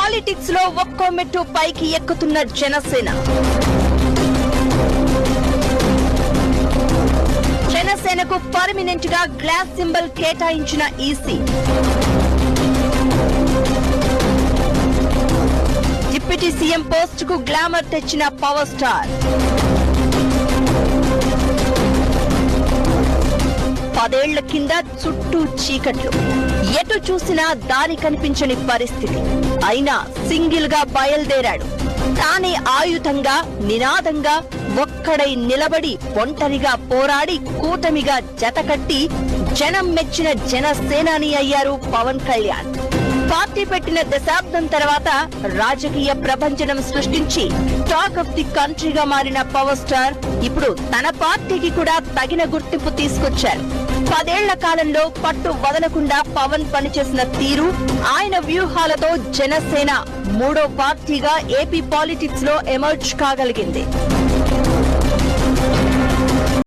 Politics లో ఒక్కో మెట్టు పైకి ఎక్కుతున్న జనసేన. జనసేనకు పర్మినెంట్ గా గ్లాస్ సింబల్ కేటాయించిన ఈసీ. డిప్యూటీ సీఎం పోస్ట్ కు గ్లామర్ తెచ్చిన పవర్ స్టార్. 10 ఏళ్ల కింద చుట్టూ చీకట్లు, ఎటు చూసినా దారి కనిపించని పరిస్థితి. అయినా సింగిల్ గా బయలుదేరాడు. తానే ఆయుధంగా, నినాదంగా ఒక్కడై నిలబడి ఒంటరిగా పోరాడి కూటమిగా జతకట్టి జనం మెచ్చిన జనసేనాని అయ్యారు పవన్ కళ్యాణ్. పార్టీ పెట్టిన దశాబ్దం తర్వాత రాజకీయ ప్రభంజనం సృష్టించి టాక్ ఆఫ్ ది కంట్రీగా మారిన పవర్ స్టార్ ఇప్పుడు తన పార్టీకి కూడా తగిన గుర్తింపు తీసుకొచ్చారు. 10 ఏళ్ల కాలంలో పట్టు వదలకుండా పవన్ పనిచేసిన తీరు, ఆయన వ్యూహాలతో జనసేన 3వ పార్టీగా ఏపీ పాలిటిక్స్ లో ఎమర్జ్ కాగలిగింది.